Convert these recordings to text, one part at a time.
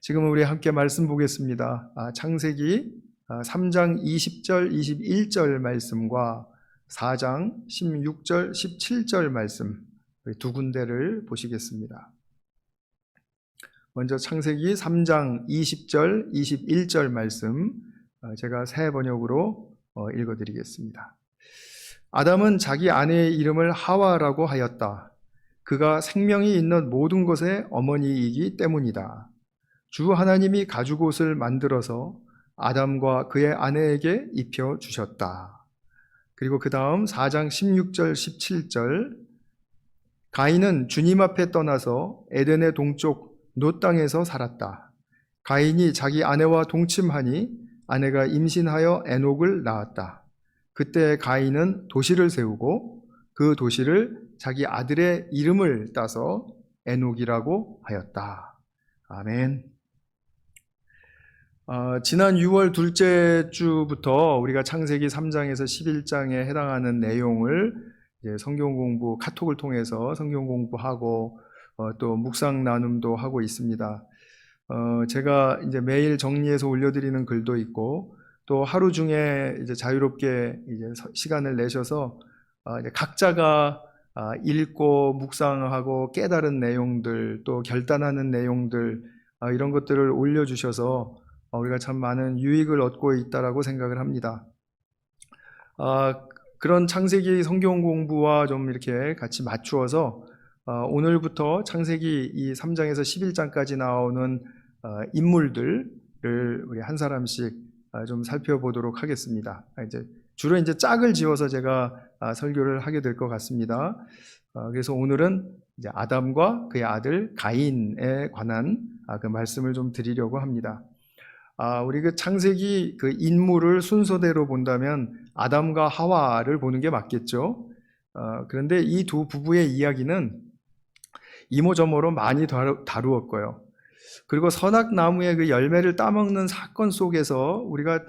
지금 우리 함께 말씀 보겠습니다. 창세기 3장 20절, 21절 말씀과 4장 16절, 17절 말씀 두 군데를 보시겠습니다. 먼저 창세기 3장 20절, 21절 말씀 제가 새 번역으로 읽어드리겠습니다. 아담은 자기 아내의 이름을 하와라고 하였다. 그가 생명이 있는 모든 것의 어머니이기 때문이다. 주 하나님이 가죽옷을 만들어서 아담과 그의 아내에게 입혀 주셨다. 그리고 그 다음 4장 16절, 17절 가인은 주님 앞에 떠나서 에덴의 동쪽 노 땅에서 살았다. 가인이 자기 아내와 동침하니 아내가 임신하여 에녹을 낳았다. 그때 가인은 도시를 세우고 그 도시를 자기 아들의 이름을 따서 에녹이라고 하였다. 아멘. 지난 6월 둘째 주부터 우리가 창세기 3장에서 11장에 해당하는 내용을 성경 공부, 카톡을 통해서 성경 공부하고 또 묵상 나눔도 하고 있습니다. 제가 이제 매일 정리해서 올려드리는 글도 있고 또 하루 중에 이제 자유롭게 이제 시간을 내셔서 이제 각자가 읽고 묵상하고 깨달은 내용들 또 결단하는 내용들 이런 것들을 올려주셔서 우리가 참 많은 유익을 얻고 있다라고 생각을 합니다. 그런 창세기 성경 공부와 좀 이렇게 같이 맞추어서 오늘부터 창세기 이 3장에서 11장까지 나오는 인물들을 우리 한 사람씩 좀 살펴보도록 하겠습니다. 주로 이제 짝을 지어서 제가 설교를 하게 될 것 같습니다. 그래서 오늘은 이제 아담과 그의 아들 가인에 관한 그 말씀을 좀 드리려고 합니다. 우리 그 창세기 그 인물을 순서대로 본다면 아담과 하와를 보는 게 맞겠죠. 그런데 이 두 부부의 이야기는 이모저모로 많이 다루었고요. 그리고 선악나무의 그 열매를 따먹는 사건 속에서 우리가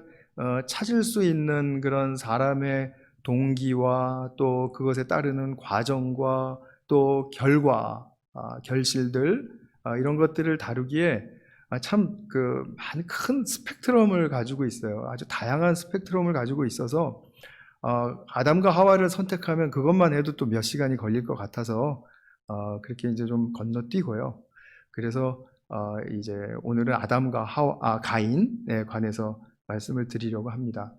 찾을 수 있는 그런 사람의 동기와 또 그것에 따르는 과정과 또 결과, 결실들 이런 것들을 다루기에 참 그 많은 큰 스펙트럼을 가지고 있어요. 아주 다양한 스펙트럼을 가지고 있어서 아담과 하와를 선택하면 그것만 해도 또 몇 시간이 걸릴 것 같아서 그렇게 이제 좀 건너뛰고요. 그래서 이제 오늘은 아담과 가인에 관해서 말씀을 드리려고 합니다.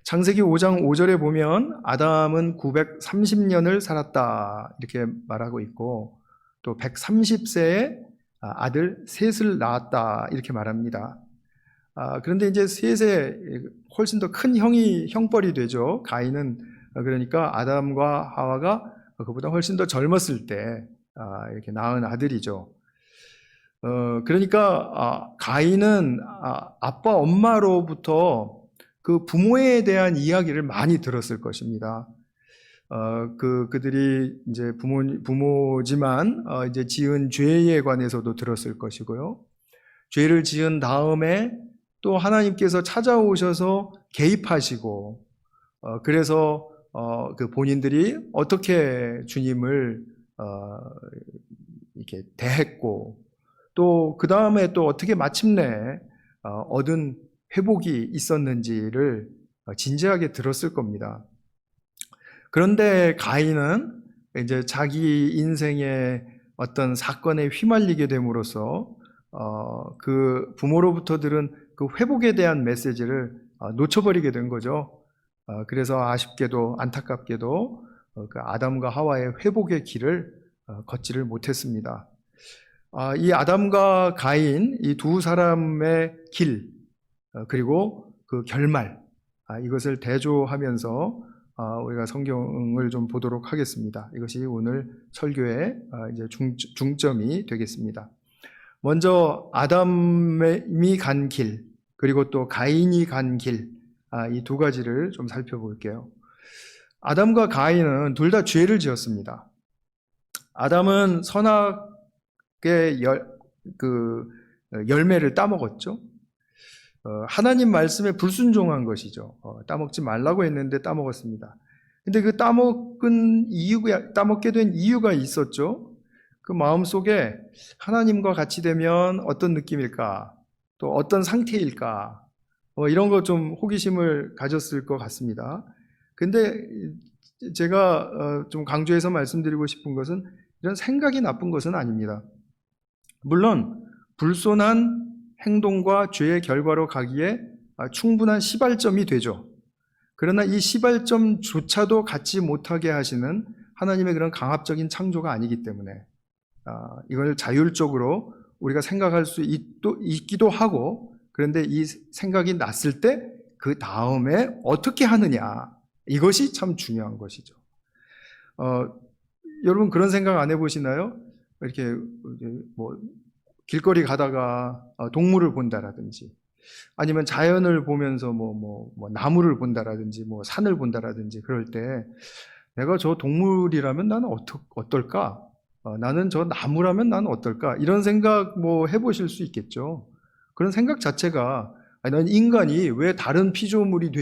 창세기 5장 5절에 보면 아담은 930년을 살았다 이렇게 말하고 있고 또 130세에 아들 셋을 낳았다 이렇게 말합니다. 그런데 이제 셋에 훨씬 더 큰 형벌이 되죠. 가인은 그러니까 아담과 하와가 그보다 훨씬 더 젊었을 때 이렇게 낳은 아들이죠. 그러니까 가인은 아빠 엄마로부터 그 부모에 대한 이야기를 많이 들었을 것입니다. 그들이 이제 부모지만 이제 지은 죄에 관해서도 들었을 것이고요. 죄를 지은 다음에 또 하나님께서 찾아오셔서 개입하시고 그래서 그 본인들이 어떻게 주님을 이렇게 대했고 또 그 다음에 또 어떻게 마침내 얻은 회복이 있었는지를 진지하게 들었을 겁니다. 그런데 가인은 이제 자기 인생의 어떤 사건에 휘말리게 됨으로써 그 부모로부터 들은 그 회복에 대한 메시지를 놓쳐버리게 된 거죠. 그래서 아쉽게도 안타깝게도 그 아담과 하와의 회복의 길을 걷지를 못했습니다. 이 아담과 가인 이 두 사람의 길 그리고 그 결말 이것을 대조하면서 우리가 성경을 좀 보도록 하겠습니다. 이것이 오늘 설교의 이제 중점이 되겠습니다. 먼저 아담이 간 길 그리고 또 가인이 간 길 이 두 가지를 좀 살펴볼게요. 아담과 가인은 둘 다 죄를 지었습니다. 아담은 선악의 열매를 따먹었죠. 하나님 말씀에 불순종한 것이죠. 따먹지 말라고 했는데 따먹었습니다. 근데 그 따먹게 된 이유가 있었죠. 그 마음속에 하나님과 같이 되면 어떤 느낌일까? 또 어떤 상태일까? 이런 거 좀 호기심을 가졌을 것 같습니다. 근데 제가 좀 강조해서 말씀드리고 싶은 것은 이런 생각이 나쁜 것은 아닙니다. 물론 불손한 행동과 죄의 결과로 가기에 충분한 시발점이 되죠. 그러나 이 시발점조차도 갖지 못하게 하시는 하나님의 그런 강압적인 창조가 아니기 때문에 이걸 자율적으로 우리가 생각할 수 있기도 하고, 그런데 이 생각이 났을 때 그 다음에 어떻게 하느냐, 이것이 참 중요한 것이죠. 여러분 그런 생각 안 해보시나요? 이렇게 뭐 길거리 가다가 동물을 본다라든지, 아니면 자연을 보면서 뭐 나무를 본다라든지, 뭐 산을 본다라든지, 그럴 때 내가 저 동물이라면 나는 어떨까? 나는 저 나무라면 나는 어떨까? 이런 생각 뭐 해보실 수 있겠죠. 그런 생각 자체가 난 인간이 왜 다른 피조물이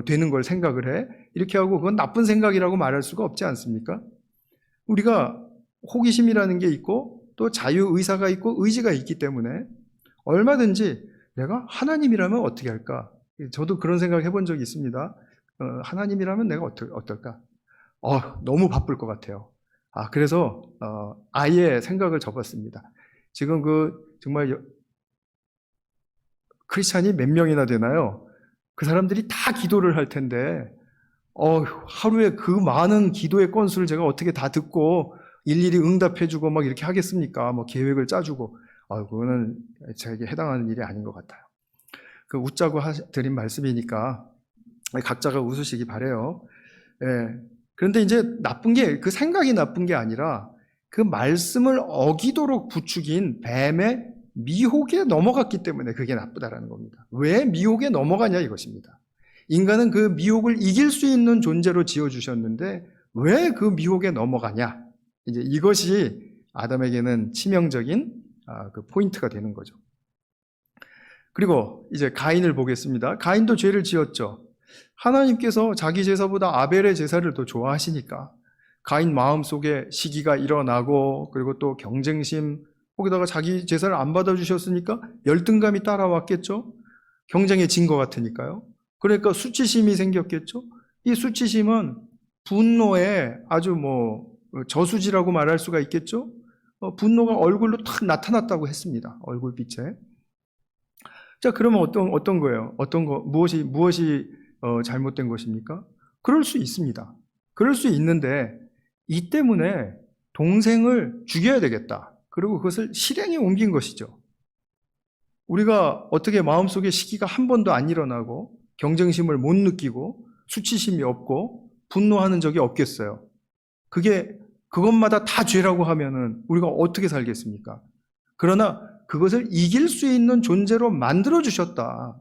되는 걸 생각을 해? 이렇게 하고 그건 나쁜 생각이라고 말할 수가 없지 않습니까? 우리가 호기심이라는 게 있고 또 자유의사가 있고 의지가 있기 때문에 얼마든지 내가 하나님이라면 어떻게 할까? 저도 그런 생각 해본 적이 있습니다. 하나님이라면 내가 어떨까? 너무 바쁠 것 같아요. 그래서 아예 생각을 접었습니다. 지금 정말 크리스찬이 몇 명이나 되나요? 그 사람들이 다 기도를 할 텐데 하루에 그 많은 기도의 건수를 제가 어떻게 다 듣고 일일이 응답해주고 막 이렇게 하겠습니까? 뭐 계획을 짜주고. 그거는 저에게 해당하는 일이 아닌 것 같아요. 웃자고 드린 말씀이니까 각자가 웃으시기 바래요. 예. 그런데 이제 나쁜 게 그 생각이 나쁜 게 아니라 그 말씀을 어기도록 부추긴 뱀의 미혹에 넘어갔기 때문에 그게 나쁘다라는 겁니다. 왜 미혹에 넘어가냐 이것입니다. 인간은 그 미혹을 이길 수 있는 존재로 지어주셨는데 왜 그 미혹에 넘어가냐? 이제 이것이 아담에게는 치명적인 그 포인트가 되는 거죠. 그리고 이제 가인을 보겠습니다. 가인도 죄를 지었죠. 하나님께서 자기 제사보다 아벨의 제사를 더 좋아하시니까 가인 마음속에 시기가 일어나고, 그리고 또 경쟁심, 거기다가 자기 제사를 안 받아주셨으니까 열등감이 따라왔겠죠. 경쟁해진 것 같으니까요. 그러니까 수치심이 생겼겠죠. 이 수치심은 분노에 아주 저수지라고 말할 수가 있겠죠. 분노가 얼굴로 탁 나타났다고 했습니다. 얼굴빛에. 자, 그러면 어떤 거예요? 무엇이 잘못된 것입니까? 그럴 수 있습니다. 그럴 수 있는데 이 때문에 동생을 죽여야 되겠다. 그리고 그것을 실행에 옮긴 것이죠. 우리가 어떻게 마음속에 시기가 한 번도 안 일어나고 경쟁심을 못 느끼고 수치심이 없고 분노하는 적이 없겠어요. 그것마다 다 죄라고 하면은 우리가 어떻게 살겠습니까? 그러나 그것을 이길 수 있는 존재로 만들어주셨다.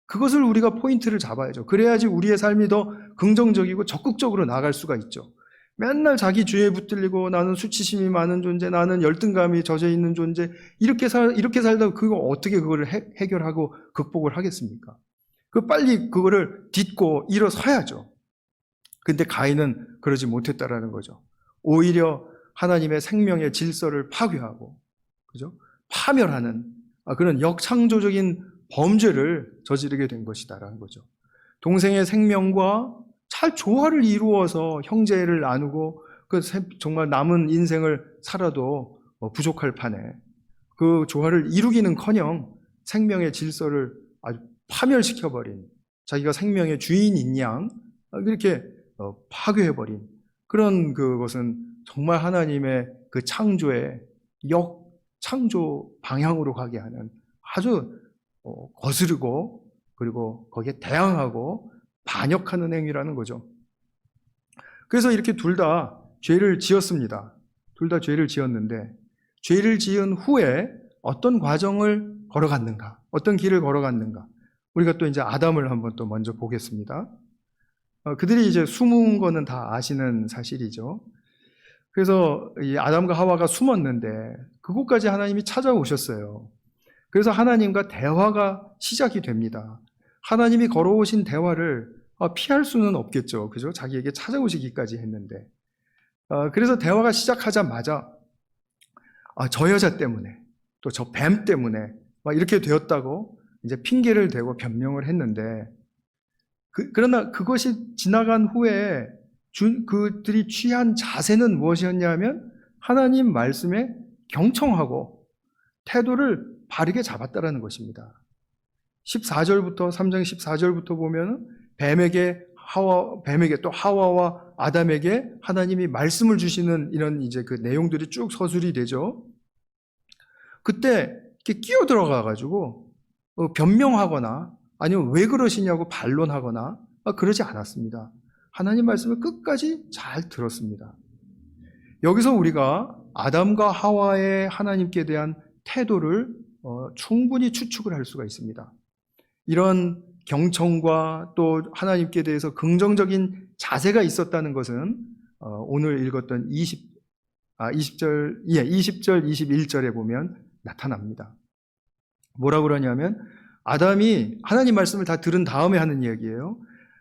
그것을 우리가 포인트를 잡아야죠. 그래야지 우리의 삶이 더 긍정적이고 적극적으로 나아갈 수가 있죠. 맨날 자기 죄에 붙들리고 나는 수치심이 많은 존재, 나는 열등감이 젖어 있는 존재, 이렇게 살다가 어떻게 그거를 해결하고 극복을 하겠습니까? 빨리 그거를 딛고 일어서야죠. 근데 가인은 그러지 못했다라는 거죠. 오히려 하나님의 생명의 질서를 파괴하고, 그죠? 파멸하는 그런 역창조적인 범죄를 저지르게 된 것이다라는 거죠. 동생의 생명과 잘 조화를 이루어서 형제를 나누고 정말 남은 인생을 살아도 부족할 판에 그 조화를 이루기는커녕 생명의 질서를 아주 파멸시켜버린, 자기가 생명의 주인인 양 이렇게 파괴해버린 그런 그것은 정말 하나님의 그 창조의 역창조 방향으로 가게 하는 아주 거스르고 그리고 거기에 대항하고 반역하는 행위라는 거죠. 그래서 이렇게 둘 다 죄를 지었습니다. 둘 다 죄를 지었는데 죄를 지은 후에 어떤 과정을 걸어갔는가, 어떤 길을 걸어갔는가, 우리가 또 이제 아담을 한번 또 먼저 보겠습니다. 그들이 이제 숨은 거는 다 아시는 사실이죠. 그래서 이 아담과 하와가 숨었는데 그곳까지 하나님이 찾아오셨어요. 그래서 하나님과 대화가 시작이 됩니다. 하나님이 걸어오신 대화를 피할 수는 없겠죠. 그죠? 자기에게 찾아오시기까지 했는데. 그래서 대화가 시작하자마자 저 여자 때문에, 또 저 뱀 때문에 막 이렇게 되었다고 이제 핑계를 대고 변명을 했는데, 그러나 그것이 지나간 후에 그들이 취한 자세는 무엇이었냐면 하나님 말씀에 경청하고 태도를 바르게 잡았다라는 것입니다. 14절부터 3장 14절부터 보면 뱀에게 또 하와와 아담에게 하나님이 말씀을 주시는 이런 이제 그 내용들이 쭉 서술이 되죠. 그때 이렇게 끼어 들어가 가지고 변명하거나 아니면 왜 그러시냐고 반론하거나 그러지 않았습니다. 하나님 말씀을 끝까지 잘 들었습니다. 여기서 우리가 아담과 하와의 하나님께 대한 태도를 충분히 추측을 할 수가 있습니다. 이런 경청과 또 하나님께 대해서 긍정적인 자세가 있었다는 것은 오늘 읽었던 20절, 21절에 보면 나타납니다. 뭐라고 그러냐면 아담이 하나님 말씀을 다 들은 다음에 하는 이야기예요.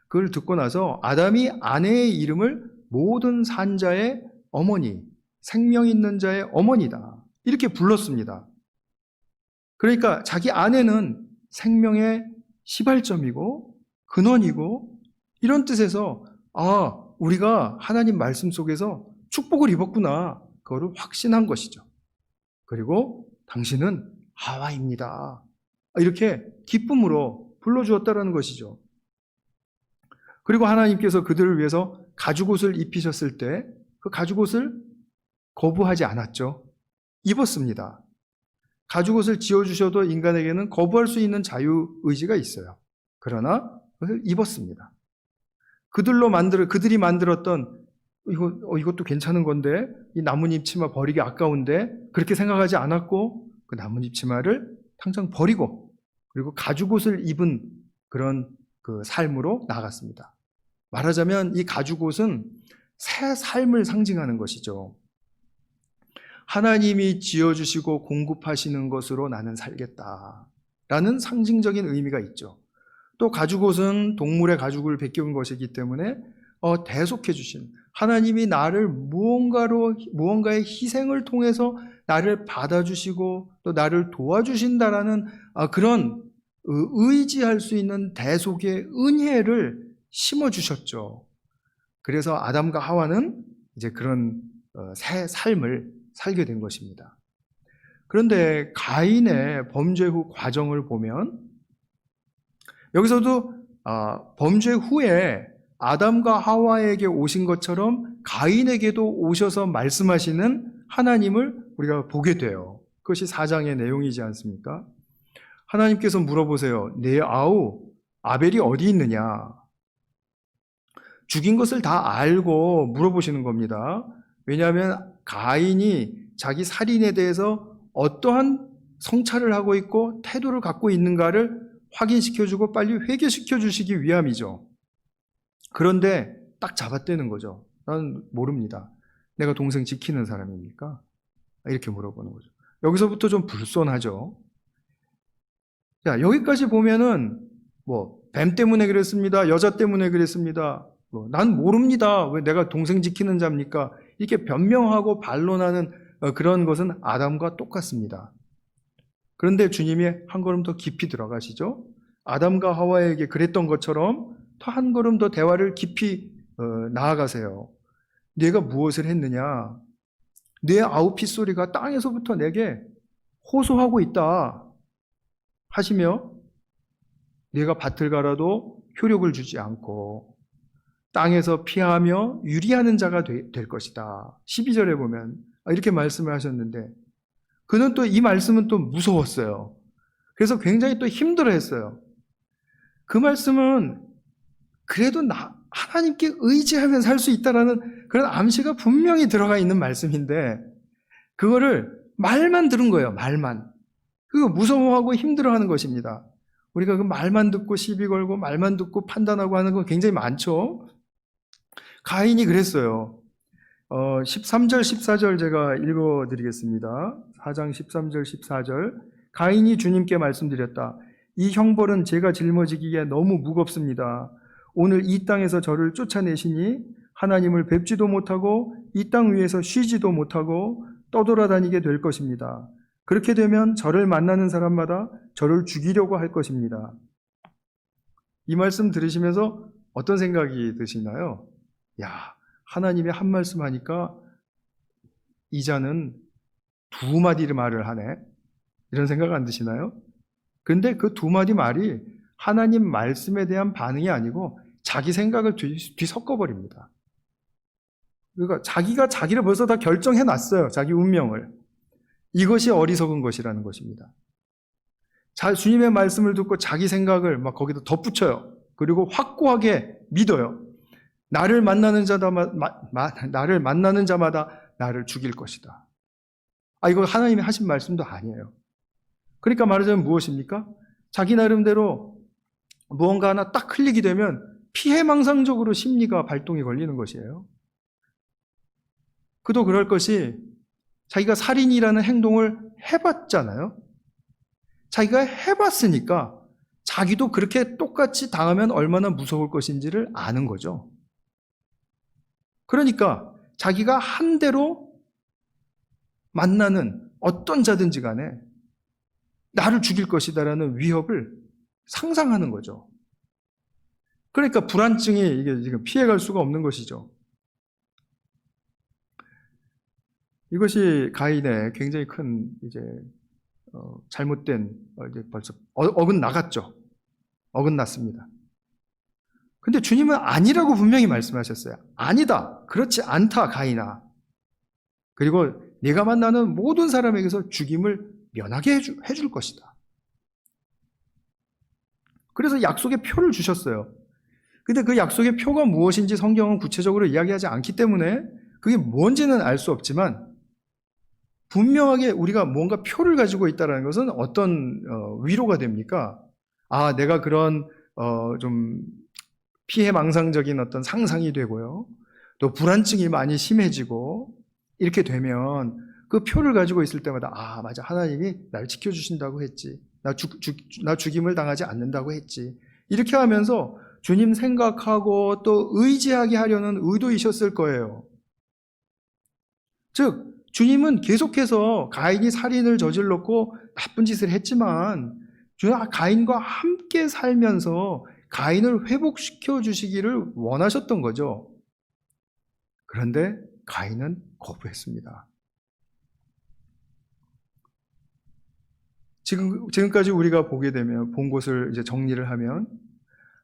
그걸 듣고 나서 아담이 아내의 이름을 모든 산자의 어머니, 생명 있는 자의 어머니다, 이렇게 불렀습니다. 그러니까 자기 아내는 생명의 시발점이고 근원이고 이런 뜻에서 우리가 하나님 말씀 속에서 축복을 입었구나, 그거를 확신한 것이죠. 그리고 당신은 하와입니다, 이렇게 기쁨으로 불러주었다라는 것이죠. 그리고 하나님께서 그들을 위해서 가죽옷을 입히셨을 때 그 가죽옷을 거부하지 않았죠. 입었습니다. 가죽옷을 지어주셔도 인간에게는 거부할 수 있는 자유의지가 있어요. 그러나 그것을 입었습니다. 그들이 만들었던 이것도 괜찮은 건데 이 나뭇잎 치마 버리기 아까운데 그렇게 생각하지 않았고 그 나뭇잎 치마를 당장 버리고 그리고 가죽옷을 입은 그런 그 삶으로 나아갔습니다. 말하자면 이 가죽옷은 새 삶을 상징하는 것이죠. 하나님이 지어주시고 공급하시는 것으로 나는 살겠다라는 상징적인 의미가 있죠. 또 가죽옷은 동물의 가죽을 베껴온 것이기 때문에 대속해 주신 하나님이 나를 무언가의 희생을 통해서 나를 받아주시고 또 나를 도와주신다라는 그런 의지할 수 있는 대속의 은혜를 심어주셨죠. 그래서 아담과 하와는 이제 그런 새 삶을 살게 된 것입니다. 그런데 가인의 범죄 후 과정을 보면 여기서도 범죄 후에 아담과 하와에게 오신 것처럼 가인에게도 오셔서 말씀하시는 하나님을 우리가 보게 돼요. 그것이 4장의 내용이지 않습니까? 하나님께서 물어보세요. 내 아우 아벨이 어디 있느냐? 죽인 것을 다 알고 물어보시는 겁니다. 왜냐하면 가인이 자기 살인에 대해서 어떠한 성찰을 하고 있고 태도를 갖고 있는가를 확인시켜주고 빨리 회개시켜 주시기 위함이죠. 그런데 딱 잡아떼는 거죠. 난 모릅니다. 내가 동생 지키는 사람입니까? 이렇게 물어보는 거죠. 여기서부터 좀 불손하죠. 자, 여기까지 보면은 뱀 때문에 그랬습니다. 여자 때문에 그랬습니다. 난 모릅니다. 왜 내가 동생 지키는 자입니까? 이렇게 변명하고 반론하는 그런 것은 아담과 똑같습니다. 그런데 주님이 한 걸음 더 깊이 들어가시죠. 아담과 하와에게 그랬던 것처럼 더 한 걸음 더 대화를 깊이 나아가세요. 네가 무엇을 했느냐? 네 아우 핏소리가 땅에서부터 내게 호소하고 있다 하시며 네가 밭을 갈아도 효력을 주지 않고 땅에서 피하며 유리하는 자가 될 것이다. 12절에 보면 이렇게 말씀을 하셨는데 그는 또 이 말씀은 또 무서웠어요. 그래서 굉장히 또 힘들어했어요. 그 말씀은 그래도 하나님께 의지하면 살 수 있다라는 그런 암시가 분명히 들어가 있는 말씀인데 그거를 말만 들은 거예요. 말만. 그거 무서워하고 힘들어하는 것입니다. 우리가 그 말만 듣고 시비 걸고 말만 듣고 판단하고 하는 거 굉장히 많죠. 가인이 그랬어요. 13절, 14절 제가 읽어드리겠습니다. 4장 13절, 14절. 가인이 주님께 말씀드렸다. 이 형벌은 제가 짊어지기에 너무 무겁습니다. 오늘 이 땅에서 저를 쫓아내시니 하나님을 뵙지도 못하고 이 땅 위에서 쉬지도 못하고 떠돌아다니게 될 것입니다. 그렇게 되면 저를 만나는 사람마다 저를 죽이려고 할 것입니다. 이 말씀 들으시면서 어떤 생각이 드시나요? 야, 하나님이 한 말씀 하니까 이자는 두 마디를 말을 하네. 이런 생각 안 드시나요? 근데 그 두 마디 말이 하나님 말씀에 대한 반응이 아니고 자기 생각을 뒤섞어버립니다. 그러니까 자기가 자기를 벌써 다 결정해 놨어요. 자기 운명을. 이것이 어리석은 것이라는 것입니다. 주님의 말씀을 듣고 자기 생각을 막 거기다 덧붙여요. 그리고 확고하게 믿어요. 나를 만나는 자마다 나를 죽일 것이다. 이거 하나님이 하신 말씀도 아니에요. 그러니까 말하자면 무엇입니까? 자기 나름대로 무언가 하나 딱 흘리게 되면 피해망상적으로 심리가 발동이 걸리는 것이에요. 그도 그럴 것이 자기가 살인이라는 행동을 해봤잖아요. 자기가 해봤으니까 자기도 그렇게 똑같이 당하면 얼마나 무서울 것인지를 아는 거죠. 그러니까 자기가 한 대로 만나는 어떤 자든지 간에 나를 죽일 것이다라는 위협을 상상하는 거죠. 그러니까 불안증이 이게 지금 피해갈 수가 없는 것이죠. 이것이 가인의 굉장히 큰 잘못된 이제 벌써 어긋나갔죠. 어긋났습니다. 근데 주님은 아니라고 분명히 말씀하셨어요. 아니다. 그렇지 않다, 가인아. 그리고 네가 만나는 모든 사람에게서 죽임을 면하게 해줄 것이다. 그래서 약속의 표를 주셨어요. 근데 그 약속의 표가 무엇인지 성경은 구체적으로 이야기하지 않기 때문에 그게 뭔지는 알 수 없지만 분명하게 우리가 뭔가 표를 가지고 있다는 것은 어떤 위로가 됩니까? 내가 그런 좀 피해망상적인 어떤 상상이 되고요. 또 불안증이 많이 심해지고 이렇게 되면 그 표를 가지고 있을 때마다 맞아, 하나님이 나를 지켜주신다고 했지. 나 죽임을 당하지 않는다고 했지. 이렇게 하면서 주님 생각하고 또 의지하게 하려는 의도이셨을 거예요. 즉 주님은 계속해서 가인이 살인을 저질렀고 나쁜 짓을 했지만 가인과 함께 살면서 가인을 회복시켜 주시기를 원하셨던 거죠. 그런데 가인은 거부했습니다. 지금까지 우리가 본 것을 이제 정리를 하면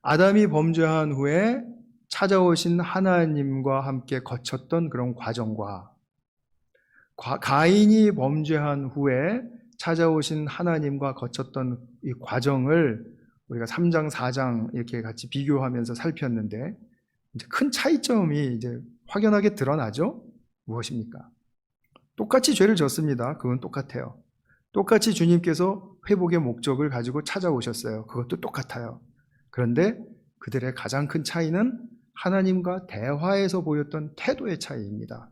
아담이 범죄한 후에 찾아오신 하나님과 함께 거쳤던 그런 과정과 가인이 범죄한 후에 찾아오신 하나님과 거쳤던 이 과정을 우리가 3장, 4장 이렇게 같이 비교하면서 살폈는데 이제 큰 차이점이 이제 확연하게 드러나죠? 무엇입니까? 똑같이 죄를 졌습니다. 그건 똑같아요. 똑같이 주님께서 회복의 목적을 가지고 찾아오셨어요. 그것도 똑같아요. 그런데 그들의 가장 큰 차이는 하나님과 대화에서 보였던 태도의 차이입니다.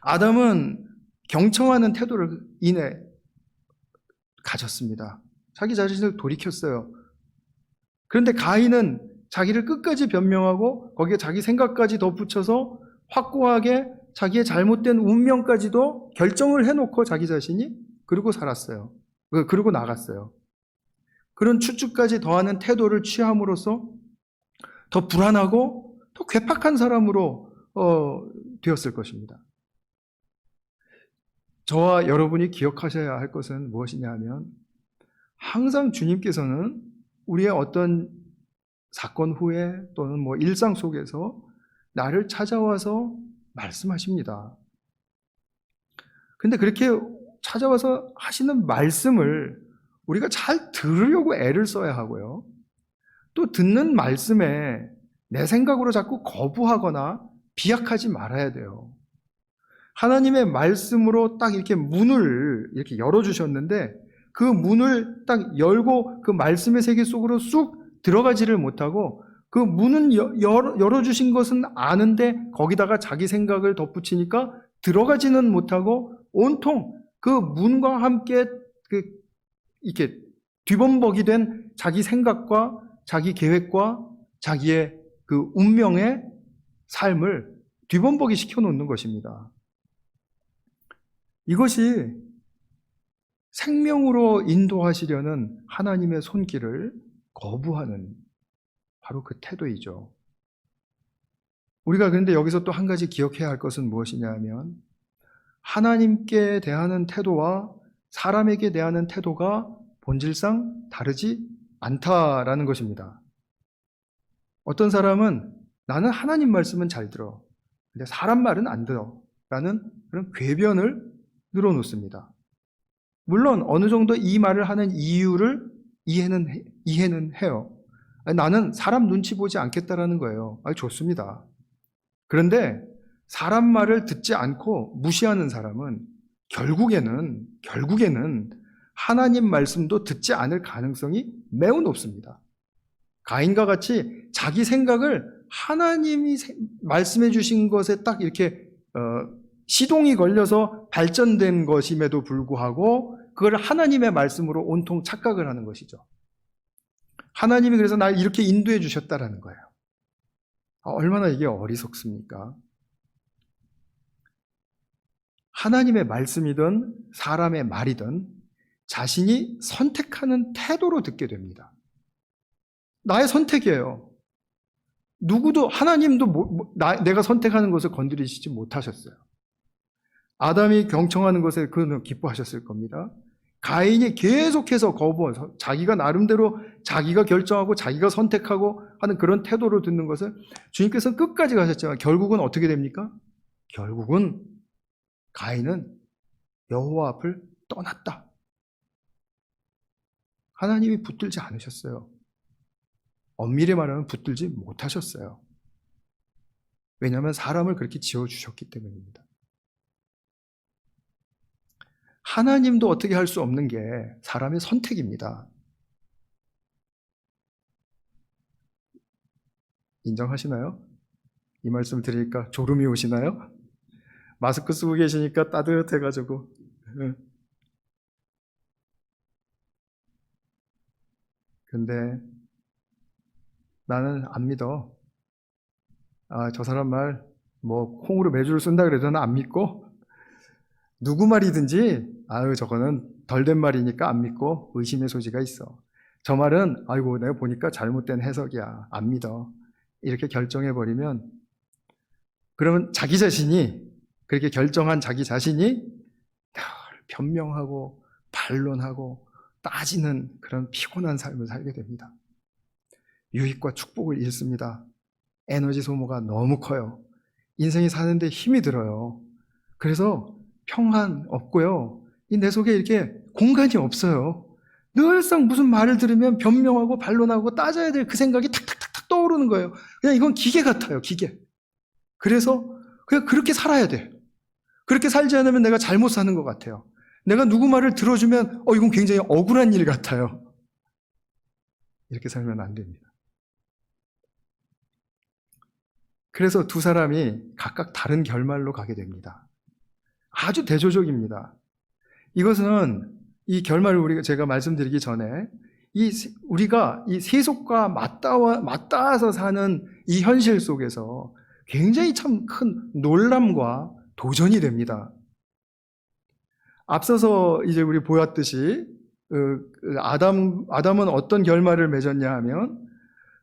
아담은 경청하는 태도를 인해 가졌습니다. 자기 자신을 돌이켰어요. 그런데 가인은 자기를 끝까지 변명하고 거기에 자기 생각까지 덧붙여서 확고하게 자기의 잘못된 운명까지도 결정을 해놓고 자기 자신이 그러고 살았어요. 그러고 나갔어요. 그런 추측까지 더하는 태도를 취함으로써 더 불안하고 더 괴팍한 사람으로 되었을 것입니다. 저와 여러분이 기억하셔야 할 것은 무엇이냐 하면 항상 주님께서는 우리의 어떤 사건 후에 또는 일상 속에서 나를 찾아와서 말씀하십니다. 근데 그렇게 찾아와서 하시는 말씀을 우리가 잘 들으려고 애를 써야 하고요. 또 듣는 말씀에 내 생각으로 자꾸 거부하거나 비약하지 말아야 돼요. 하나님의 말씀으로 딱 이렇게 문을 이렇게 열어주셨는데 그 문을 딱 열고 그 말씀의 세계 속으로 쑥 들어가지를 못하고 그 문은 열어주신 것은 아는데 거기다가 자기 생각을 덧붙이니까 들어가지는 못하고 온통 그 문과 함께 이렇게 뒤범벅이 된 자기 생각과 자기 계획과 자기의 그 운명의 삶을 뒤범벅이 시켜놓는 것입니다. 이것이 생명으로 인도하시려는 하나님의 손길을 거부하는 바로 그 태도이죠. 우리가 그런데 여기서 또 한 가지 기억해야 할 것은 무엇이냐 하면 하나님께 대하는 태도와 사람에게 대하는 태도가 본질상 다르지 않다라는 것입니다. 어떤 사람은 나는 하나님 말씀은 잘 들어. 근데 사람 말은 안 들어. 라는 그런 궤변을 늘어놓습니다. 물론 어느 정도 이 말을 하는 이유를 이해는 해요. 나는 사람 눈치 보지 않겠다라는 거예요. 좋습니다. 그런데 사람 말을 듣지 않고 무시하는 사람은 결국에는 하나님 말씀도 듣지 않을 가능성이 매우 높습니다. 가인과 같이 자기 생각을 하나님이 말씀해 주신 것에 딱 이렇게 시동이 걸려서 발전된 것임에도 불구하고 그걸 하나님의 말씀으로 온통 착각을 하는 것이죠. 하나님이 그래서 날 이렇게 인도해 주셨다라는 거예요. 얼마나 이게 어리석습니까? 하나님의 말씀이든 사람의 말이든 자신이 선택하는 태도로 듣게 됩니다. 나의 선택이에요. 누구도, 하나님도 내가 선택하는 것을 건드리시지 못하셨어요. 아담이 경청하는 것에 그는 기뻐하셨을 겁니다. 가인이 계속해서 거부해서 자기가 나름대로 자기가 결정하고 자기가 선택하고 하는 그런 태도로 듣는 것을 주님께서는 끝까지 가셨지만 결국은 어떻게 됩니까? 결국은 가인은 여호와 앞을 떠났다. 하나님이 붙들지 않으셨어요. 엄밀히 말하면 붙들지 못하셨어요. 왜냐하면 사람을 그렇게 지어주셨기 때문입니다. 하나님도 어떻게 할 수 없는 게 사람의 선택입니다. 인정하시나요? 이 말씀 드리니까 졸음이 오시나요? 마스크 쓰고 계시니까 따뜻해가지고. 근데 나는 안 믿어. 저 사람 말 콩으로 매주를 쓴다 그래도 난 안 믿고, 누구 말이든지 저거는 덜 된 말이니까 안 믿고 의심의 소지가 있어. 저 말은 내가 보니까 잘못된 해석이야. 안 믿어. 이렇게 결정해버리면, 그러면 자기 자신이, 그렇게 결정한 자기 자신이 늘 변명하고 반론하고 따지는 그런 피곤한 삶을 살게 됩니다. 유익과 축복을 잃습니다. 에너지 소모가 너무 커요. 인생이 사는데 힘이 들어요. 그래서 평안 없고요. 내 속에 이렇게 공간이 없어요. 늘상 무슨 말을 들으면 변명하고 반론하고 따져야 될 그 생각이 탁탁탁탁 떠오르는 거예요. 그냥 이건 기계 같아요, 기계. 그래서 그냥 그렇게 살아야 돼. 그렇게 살지 않으면 내가 잘못 사는 것 같아요. 내가 누구 말을 들어주면 이건 굉장히 억울한 일 같아요. 이렇게 살면 안 됩니다. 그래서 두 사람이 각각 다른 결말로 가게 됩니다. 아주 대조적입니다. 이것은 이 결말을 제가 말씀드리기 전에 우리가 이 세속과 맞닿아서 사는 이 현실 속에서 굉장히 참 큰 놀람과 도전이 됩니다. 앞서서 이제 우리 보았듯이 아담은 어떤 결말을 맺었냐 하면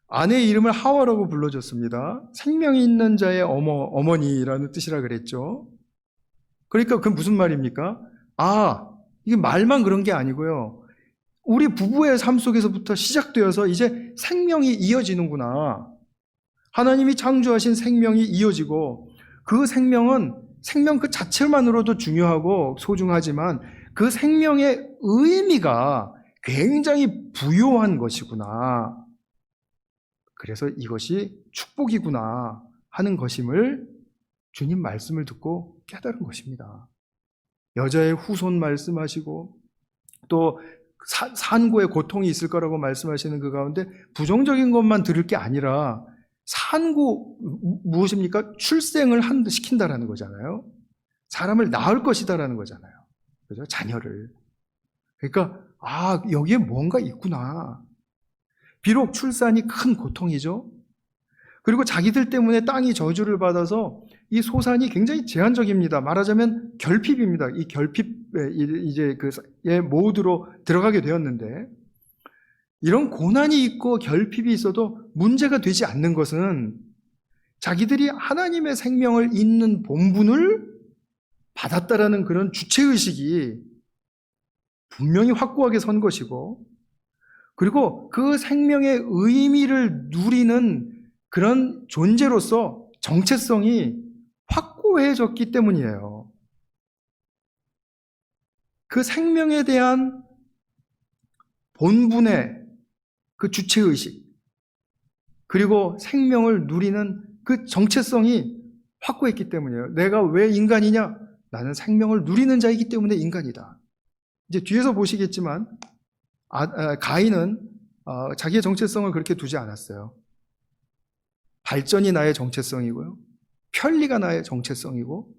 아내의 이름을 하와라고 불러줬습니다. 생명이 있는 자의 어머니라는 뜻이라 그랬죠. 그러니까 그건 무슨 말입니까? 이게 말만 그런 게 아니고요. 우리 부부의 삶 속에서부터 시작되어서 이제 생명이 이어지는구나. 하나님이 창조하신 생명이 이어지고 그 생명은 생명 그 자체만으로도 중요하고 소중하지만 그 생명의 의미가 굉장히 부요한 것이구나. 그래서 이것이 축복이구나 하는 것임을 주님 말씀을 듣고 깨달은 것입니다. 여자의 후손 말씀하시고 또 산고의 고통이 있을 거라고 말씀하시는 그 가운데 부정적인 것만 들을 게 아니라 산고 무엇입니까? 출생을 시킨다라는 거잖아요. 사람을 낳을 것이다라는 거잖아요. 그죠? 자녀를. 그러니까 여기에 뭔가 있구나. 비록 출산이 큰 고통이죠. 그리고 자기들 때문에 땅이 저주를 받아서 이 소산이 굉장히 제한적입니다. 말하자면 결핍입니다. 이 결핍에 이제 그의 모드로 들어가게 되었는데, 이런 고난이 있고 결핍이 있어도 문제가 되지 않는 것은 자기들이 하나님의 생명을 잇는 본분을 받았다라는 그런 주체의식이 분명히 확고하게 선 것이고, 그리고 그 생명의 의미를 누리는 그런 존재로서 정체성이 확고해졌기 때문이에요. 그 생명에 대한 본분의 그 주체의식, 그리고 생명을 누리는 그 정체성이 확고했기 때문이에요. 내가 왜 인간이냐? 나는 생명을 누리는 자이기 때문에 인간이다. 이제 뒤에서 보시겠지만 가인은 자기의 정체성을 그렇게 두지 않았어요. 발전이 나의 정체성이고요, 편리가 나의 정체성이고,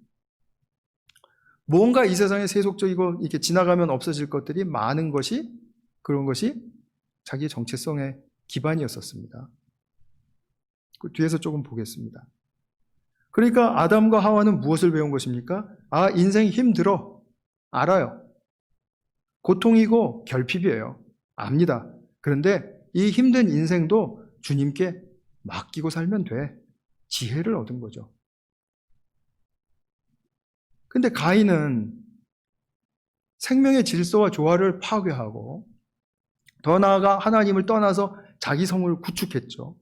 뭔가 이 세상에 세속적이고 이렇게 지나가면 없어질 것들이 많은 것이, 그런 것이 자기의 정체성의 기반이었었습니다. 그 뒤에서 조금 보겠습니다. 그러니까 아담과 하와는 무엇을 배운 것입니까? 인생 힘들어. 알아요. 고통이고 결핍이에요. 압니다. 그런데 이 힘든 인생도 주님께 맡기고 살면 돼. 지혜를 얻은 거죠. 근데 가인은 생명의 질서와 조화를 파괴하고, 더 나아가 하나님을 떠나서 자기 성을 구축했죠.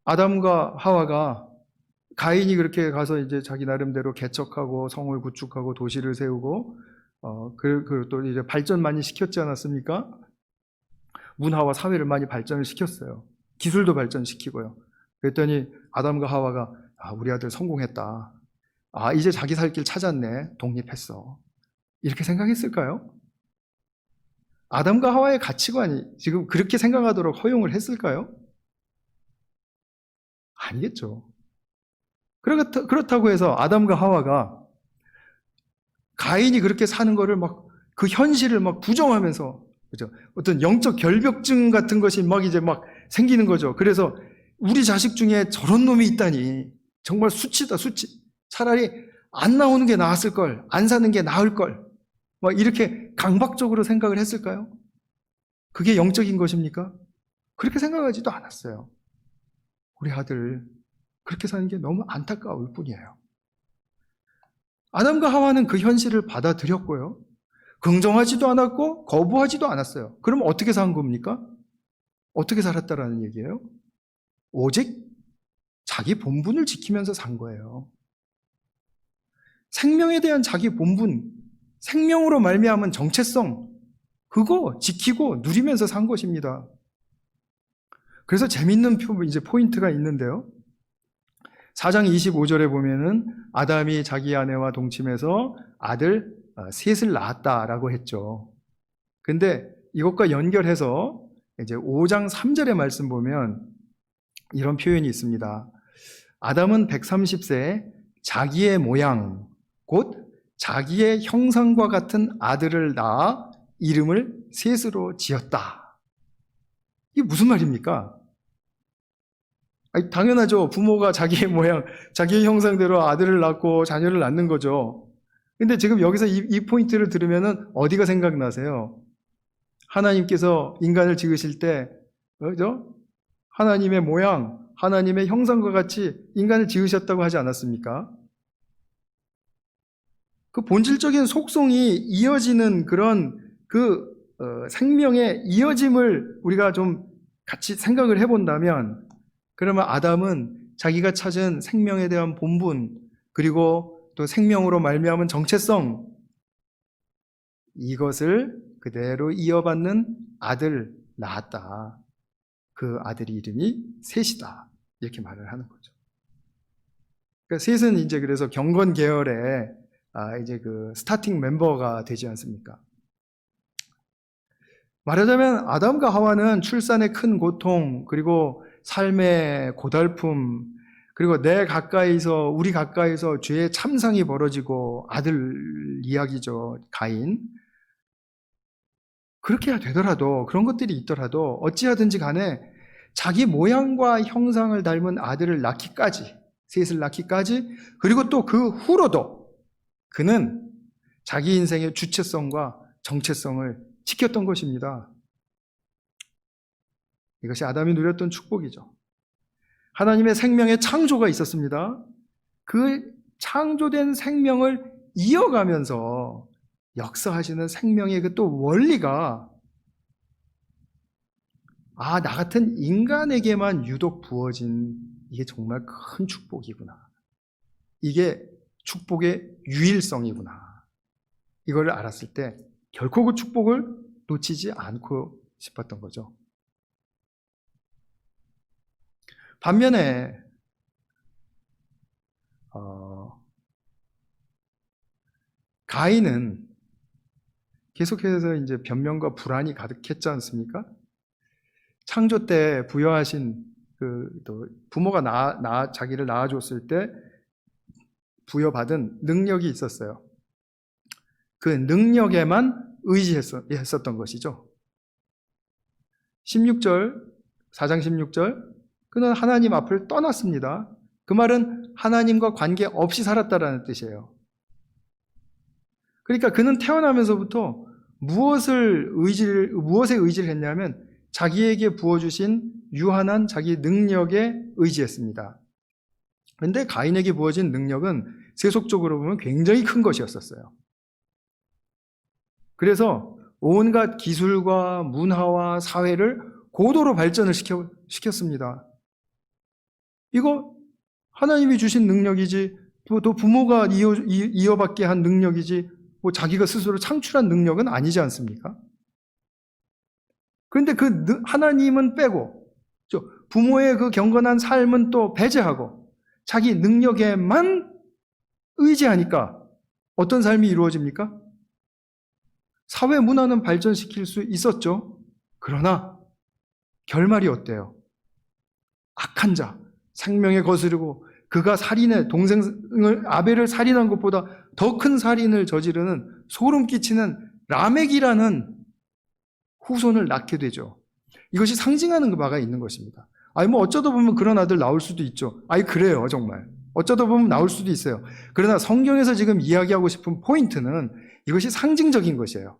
아담과 하와가, 가인이 그렇게 가서 이제 자기 나름대로 개척하고 성을 구축하고 도시를 세우고 또 이제 발전 많이 시켰지 않았습니까? 문화와 사회를 많이 발전을 시켰어요. 기술도 발전시키고요. 그랬더니 아담과 하와가 우리 아들 성공했다. 이제 자기 살 길 찾았네. 독립했어. 이렇게 생각했을까요? 아담과 하와의 가치관이 지금 그렇게 생각하도록 허용을 했을까요? 아니겠죠. 그렇다고 해서 아담과 하와가 가인이 그렇게 사는 거를 막 그 현실을 막 부정하면서, 그죠? 어떤 영적 결벽증 같은 것이 막 이제 막 생기는 거죠. 그래서 우리 자식 중에 저런 놈이 있다니 정말 수치다, 수치. 차라리 안 나오는 게 나았을 걸, 안 사는 게 나을 걸, 막 이렇게 강박적으로 생각을 했을까요? 그게 영적인 것입니까? 그렇게 생각하지도 않았어요. 우리 아들 그렇게 사는 게 너무 안타까울 뿐이에요. 아담과 하와는 그 현실을 받아들였고요, 긍정하지도 않았고 거부하지도 않았어요. 그럼 어떻게 산 겁니까? 어떻게 살았다라는 얘기예요? 오직 자기 본분을 지키면서 산 거예요. 생명에 대한 자기 본분, 생명으로 말미암은 정체성, 그거 지키고 누리면서 산 것입니다. 그래서 재밌는 이제 포인트가 있는데요. 4장 25절에 보면은 아담이 자기 아내와 동침해서 아들 셋을 낳았다라고 했죠. 근데 이것과 연결해서 이제 5장 3절의 말씀 보면 이런 표현이 있습니다. 아담은 130세에 자기의 모양, 곧 자기의 형상과 같은 아들을 낳아 이름을 셋으로 지었다. 이게 무슨 말입니까? 당연하죠. 부모가 자기의 모양, 자기의 형상대로 아들을 낳고 자녀를 낳는 거죠. 근데 지금 여기서 이 포인트를 들으면은 어디가 생각나세요? 하나님께서 인간을 지으실 때, 그죠? 하나님의 모양, 하나님의 형상과 같이 인간을 지으셨다고 하지 않았습니까? 그 본질적인 속성이 이어지는 그런 생명의 이어짐을 우리가 좀 같이 생각을 해본다면, 그러면 아담은 자기가 찾은 생명에 대한 본분, 그리고 또 생명으로 말미암은 정체성, 이것을 그대로 이어받는 아들 낳았다. 그 아들의 이름이 셋이다. 이렇게 말을 하는 거죠. 그러니까 셋은 이제 그래서 경건 계열의 이제 그 스타팅 멤버가 되지 않습니까? 말하자면 아담과 하와는 출산의 큰 고통, 그리고 삶의 고달픔, 그리고 우리 가까이서 죄의 참상이 벌어지고 아들 이야기죠, 가인. 그렇게 되더라도, 그런 것들이 있더라도 어찌하든지 간에 자기 모양과 형상을 닮은 아들을 낳기까지, 셋을 낳기까지, 그리고 또 그 후로도 그는 자기 인생의 주체성과 정체성을 지켰던 것입니다. 이것이 아담이 누렸던 축복이죠. 하나님의 생명의 창조가 있었습니다. 그 창조된 생명을 이어가면서 역사하시는 생명의 그 또 원리가 나 같은 인간에게만 유독 부어진 이게 정말 큰 축복이구나. 이게 축복의 유일성이구나. 이걸 알았을 때 결코 그 축복을 놓치지 않고 싶었던 거죠. 반면에 가인은 계속해서 이제 변명과 불안이 가득했지 않습니까? 창조 때 부여하신 또 부모가 자기를 낳아줬을 때 부여받은 능력이 있었어요. 그 능력에만 의지했었던 것이죠. 16절, 4장 16절, 그는 하나님 앞을 떠났습니다. 그 말은 하나님과 관계없이 살았다라는 뜻이에요. 그러니까 그는 태어나면서부터 무엇에 의지를 했냐면 자기에게 부어주신 유한한 자기 능력에 의지했습니다. 그런데 가인에게 부어진 능력은 세속적으로 보면 굉장히 큰 것이었어요. 그래서 온갖 기술과 문화와 사회를 고도로 발전을 시켰습니다. 이거 하나님이 주신 능력이지, 또 부모가 이어받게 한 능력이지, 뭐 자기가 스스로 창출한 능력은 아니지 않습니까? 그런데 그 하나님은 빼고, 부모의 그 경건한 삶은 또 배제하고, 자기 능력에만 의지하니까 어떤 삶이 이루어집니까? 사회 문화는 발전시킬 수 있었죠. 그러나 결말이 어때요? 악한 자, 생명에 거스르고 그가 동생을 아벨을 살인한 것보다 더 큰 살인을 저지르는 소름 끼치는 라멕이라는 후손을 낳게 되죠. 이것이 상징하는 바가 있는 것입니다. 어쩌다 보면 그런 아들 나올 수도 있죠. 그래요, 정말. 어쩌다 보면 나올 수도 있어요. 그러나 성경에서 지금 이야기하고 싶은 포인트는 이것이 상징적인 것이에요.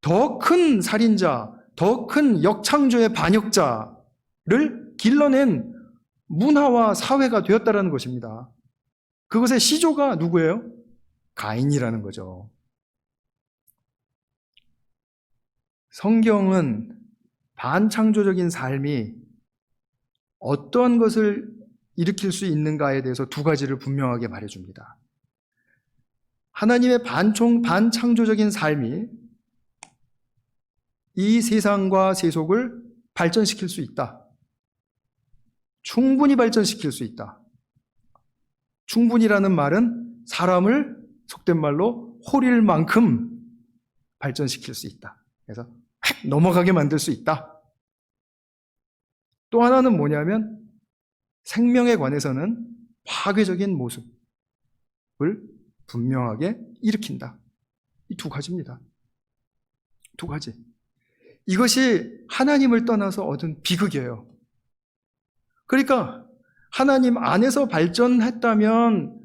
더 큰 살인자, 더 큰 역창조의 반역자를 길러낸 문화와 사회가 되었다라는 것입니다. 그것의 시조가 누구예요? 가인이라는 거죠. 성경은 반창조적인 삶이 어떤 것을 일으킬 수 있는가에 대해서 두 가지를 분명하게 말해줍니다. 하나님의 반창조적인 삶이 이 세상과 세속을 발전시킬 수 있다. 충분히 발전시킬 수 있다. 충분이라는 말은 사람을 속된 말로 호릴 만큼 발전시킬 수 있다. 그래서 획 넘어가게 만들 수 있다. 또 하나는 뭐냐면 생명에 관해서는 파괴적인 모습을 분명하게 일으킨다. 이 두 가지입니다. 두 가지. 이것이 하나님을 떠나서 얻은 비극이에요. 그러니까 하나님 안에서 발전했다면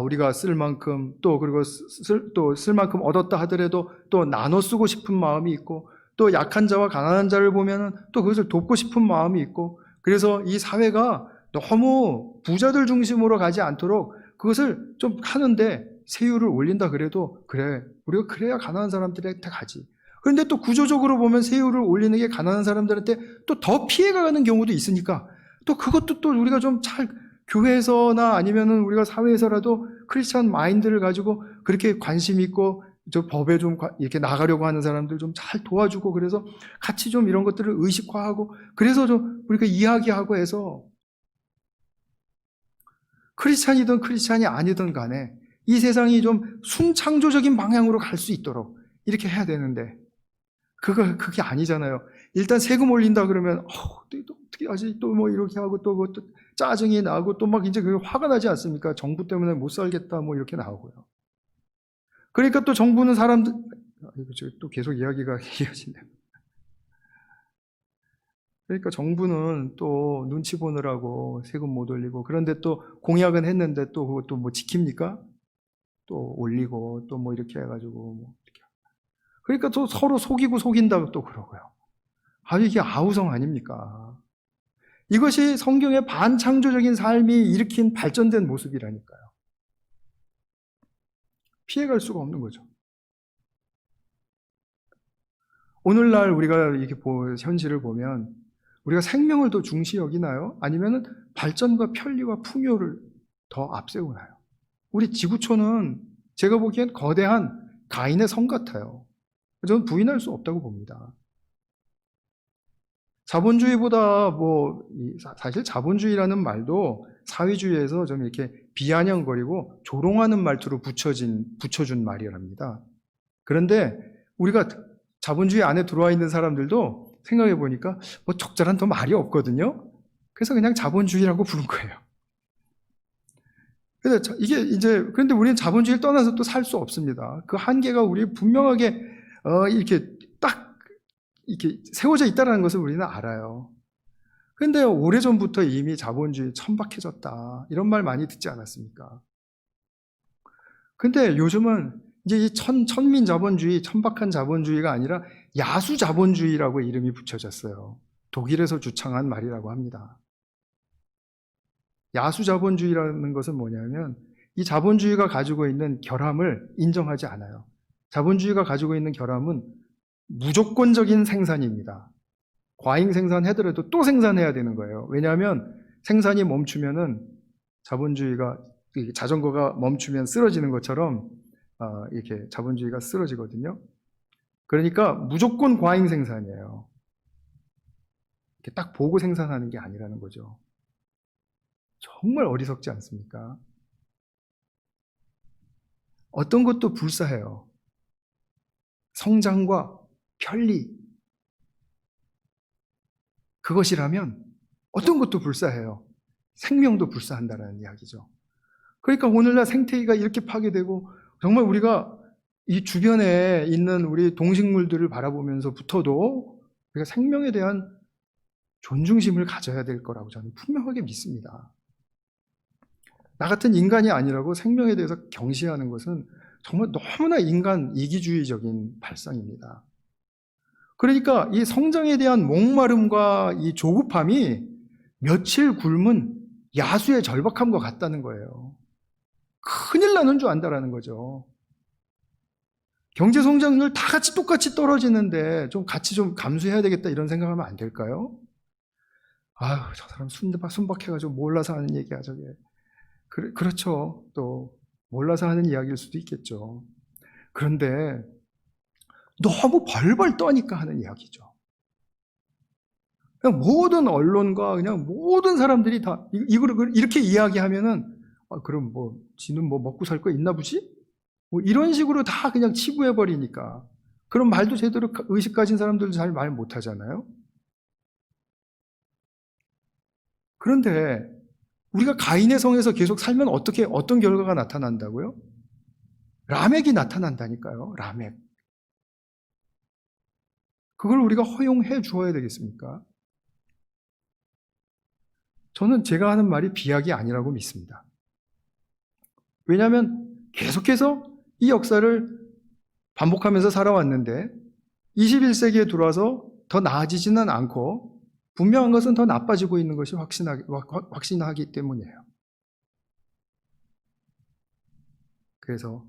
우리가 쓸 만큼 그리고 쓸 만큼 얻었다 하더라도 또 나눠 쓰고 싶은 마음이 있고 또 약한 자와 가난한 자를 보면은 또 그것을 돕고 싶은 마음이 있고 그래서 이 사회가 너무 부자들 중심으로 가지 않도록 그것을 좀 하는데 세율을 올린다 그래도 그래 우리가 그래야 가난한 사람들한테 가지. 그런데 또 구조적으로 보면 세율을 올리는 게 가난한 사람들한테 또 더 피해가 가는 경우도 있으니까 또 그것도 또 우리가 좀 잘 교회에서나 아니면은 우리가 사회에서라도 크리스찬 마인드를 가지고 그렇게 관심 있고 저 법에 좀 이렇게 나가려고 하는 사람들 좀 잘 도와주고 그래서 같이 좀 이런 것들을 의식화하고 그래서 좀 우리가 이야기하고 해서 크리스찬이든 크리스찬이 아니든 간에 이 세상이 좀 순창조적인 방향으로 갈 수 있도록 이렇게 해야 되는데 그게 아니잖아요. 일단 세금 올린다 그러면 어떻게 하지? 또 뭐 이렇게 하고 또 짜증이 나고 또 막 이제 그게 화가 나지 않습니까? 정부 때문에 못 살겠다 뭐 이렇게 나오고요. 그러니까 또 정부는 사람들 또 계속 이야기가 이어지네요. 그러니까 정부는 또 눈치 보느라고 세금 못 올리고, 그런데 또 공약은 했는데 또 그것도 뭐 지킵니까? 또 올리고 또 뭐 이렇게 해가지고 뭐 이렇게. 그러니까 또 서로 속이고 속인다고 또 그러고요. 이게 아우성 아닙니까? 이것이 성경의 반창조적인 삶이 일으킨 발전된 모습이라니까요. 피해갈 수가 없는 거죠. 오늘날 우리가 이렇게 현실을 보면 우리가 생명을 더 중시 여기나요? 아니면 발전과 편리와 풍요를 더 앞세우나요? 우리 지구촌은 제가 보기엔 거대한 가인의 성 같아요. 저는 부인할 수 없다고 봅니다. 자본주의보다 사실 자본주의라는 말도 사회주의에서 좀 이렇게 비아냥거리고 조롱하는 말투로 붙여준 말이랍니다. 그런데 우리가 자본주의 안에 들어와 있는 사람들도 생각해 보니까 뭐 적절한 더 말이 없거든요. 그래서 그냥 자본주의라고 부른 거예요. 그런데 우리는 자본주의를 떠나서 또 살 수 없습니다. 그 한계가 우리 분명하게 이렇게 딱 이렇게 세워져 있다는 것을 우리는 알아요. 그런데 오래전부터 이미 자본주의 천박해졌다, 이런 말 많이 듣지 않았습니까? 근데 요즘은 이제 이 천민 자본주의, 천박한 자본주의가 아니라 야수 자본주의라고 이름이 붙여졌어요. 독일에서 주창한 말이라고 합니다. 야수 자본주의라는 것은 뭐냐면 이 자본주의가 가지고 있는 결함을 인정하지 않아요. 자본주의가 가지고 있는 결함은 무조건적인 생산입니다. 과잉 생산하더라도 또 생산해야 되는 거예요. 왜냐하면 생산이 멈추면은 자본주의가, 자전거가 멈추면 쓰러지는 것처럼 이렇게 자본주의가 쓰러지거든요. 그러니까 무조건 과잉 생산이에요. 이렇게 딱 보고 생산하는 게 아니라는 거죠. 정말 어리석지 않습니까? 어떤 것도 불사해요. 성장과 편리, 그것이라면 어떤 것도 불사해요. 생명도 불사한다는 이야기죠. 그러니까 오늘날 생태계가 이렇게 파괴되고, 정말 우리가 이 주변에 있는 우리 동식물들을 바라보면서부터도 우리가 생명에 대한 존중심을 가져야 될 거라고 저는 분명하게 믿습니다. 나 같은 인간이 아니라고 생명에 대해서 경시하는 것은 정말 너무나 인간 이기주의적인 발상입니다. 그러니까 이 성장에 대한 목마름과 이 조급함이 며칠 굶은 야수의 절박함과 같다는 거예요. 큰일 나는 줄 안다라는 거죠. 경제 성장률 다 같이 똑같이 떨어지는데 같이 좀 감수해야 되겠다, 이런 생각하면 안 될까요? 저 사람 순박해가지고 몰라서 하는 얘기야, 저게. 그렇죠. 또 몰라서 하는 이야기일 수도 있겠죠. 그런데 너무 벌벌 떠니까 하는 이야기죠. 그냥 모든 언론과 그냥 모든 사람들이 다 이걸 이렇게 이야기하면은 그럼 지는 먹고 살 거 있나 보지? 이런 식으로 다 그냥 치부해 버리니까, 그런 말도 제대로 의식 가진 사람들도 잘 말 못 하잖아요. 그런데 우리가 가인의 성에서 계속 살면 어떤 결과가 나타난다고요? 라멕이 나타난다니까요. 라멕. 그걸 우리가 허용해 주어야 되겠습니까? 저는 제가 하는 말이 비약이 아니라고 믿습니다. 왜냐하면 계속해서 이 역사를 반복하면서 살아왔는데 21세기에 들어와서 더 나아지지는 않고 분명한 것은 더 나빠지고 있는 것이 확신하기 때문이에요. 그래서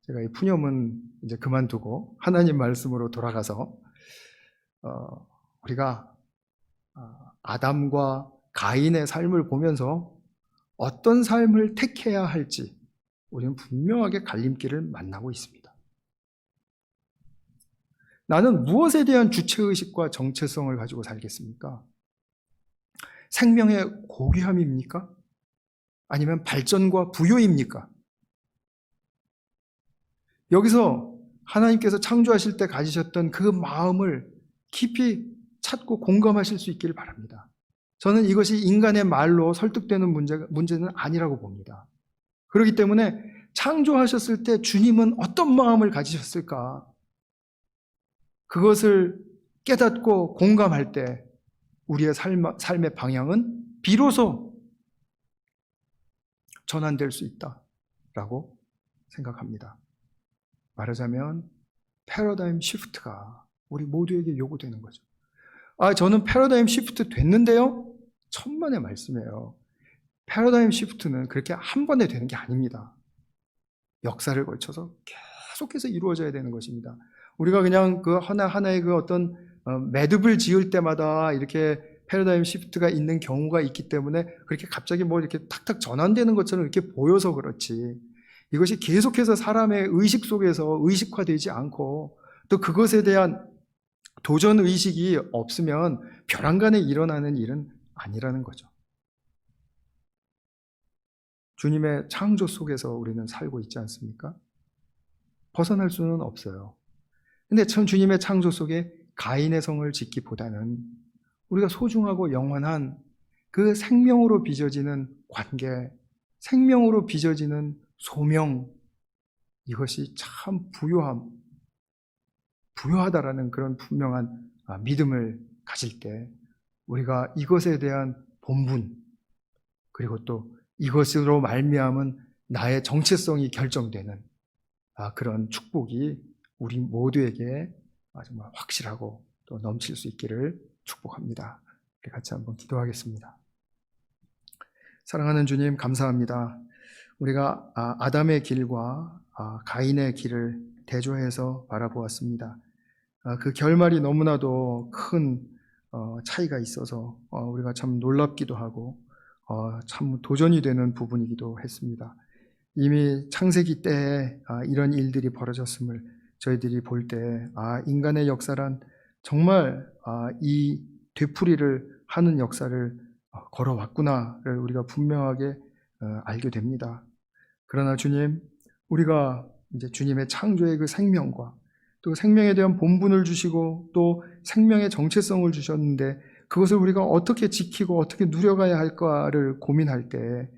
제가 이 푸념은 이제 그만두고 하나님 말씀으로 돌아가서 우리가 아담과 가인의 삶을 보면서 어떤 삶을 택해야 할지 우리는 분명하게 갈림길을 만나고 있습니다. 나는 무엇에 대한 주체의식과 정체성을 가지고 살겠습니까? 생명의 고귀함입니까? 아니면 발전과 부요입니까? 여기서 하나님께서 창조하실 때 가지셨던 그 마음을 깊이 찾고 공감하실 수 있기를 바랍니다. 저는 이것이 인간의 말로 설득되는 문제는 아니라고 봅니다. 그렇기 때문에 창조하셨을 때 주님은 어떤 마음을 가지셨을까? 그것을 깨닫고 공감할 때 우리의 삶의 방향은 비로소 전환될 수 있다라고 생각합니다. 말하자면 패러다임 시프트가 우리 모두에게 요구되는 거죠. 저는 패러다임 시프트 됐는데요? 천만의 말씀이에요. 패러다임 시프트는 그렇게 한 번에 되는 게 아닙니다. 역사를 거쳐서 계속해서 이루어져야 되는 것입니다. 우리가 그냥 그 하나하나의 그 어떤 매듭을 지을 때마다 이렇게 패러다임 시프트가 있는 경우가 있기 때문에 그렇게 갑자기 뭐 이렇게 탁탁 전환되는 것처럼 이렇게 보여서 그렇지, 이것이 계속해서 사람의 의식 속에서 의식화되지 않고 또 그것에 대한 도전 의식이 없으면 벼랑간에 일어나는 일은 아니라는 거죠. 주님의 창조 속에서 우리는 살고 있지 않습니까? 벗어날 수는 없어요. 근데 참 주님의 창조 속에 가인의 성을 짓기보다는 우리가 소중하고 영원한 그 생명으로 빚어지는 관계, 생명으로 빚어지는 소명, 이것이 참 부유하다라는 그런 분명한 믿음을 가질 때 우리가 이것에 대한 본분, 그리고 또 이것으로 말미암은 나의 정체성이 결정되는 그런 축복이 우리 모두에게 정말 확실하고 또 넘칠 수 있기를 축복합니다. 같이 한번 기도하겠습니다. 사랑하는 주님, 감사합니다. 우리가 아담의 길과 가인의 길을 대조해서 바라보았습니다. 그 결말이 너무나도 큰 차이가 있어서 우리가 참 놀랍기도 하고 참 도전이 되는 부분이기도 했습니다. 이미 창세기 때에 이런 일들이 벌어졌음을 저희들이 볼 때 인간의 역사란 정말 이 되풀이를 하는 역사를 걸어왔구나를 우리가 분명하게 알게 됩니다. 그러나 주님, 우리가 이제 주님의 창조의 그 생명과 또 생명에 대한 본분을 주시고 또 생명의 정체성을 주셨는데 그것을 우리가 어떻게 지키고 어떻게 누려가야 할까를 고민할 때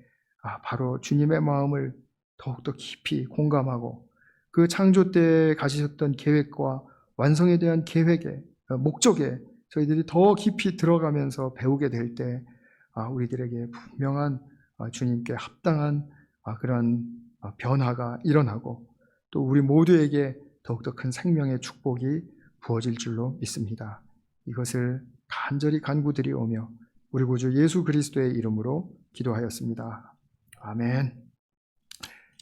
바로 주님의 마음을 더욱더 깊이 공감하고 그 창조 때 가지셨던 계획과 완성에 대한 계획에 목적에 저희들이 더 깊이 들어가면서 배우게 될 때 우리들에게 분명한 주님께 합당한 그런 변화가 일어나고 또 우리 모두에게 더욱더 큰 생명의 축복이 부어질 줄로 믿습니다. 이것을 간절히 간구드리오며 우리 구주 예수 그리스도의 이름으로 기도하였습니다. 아멘.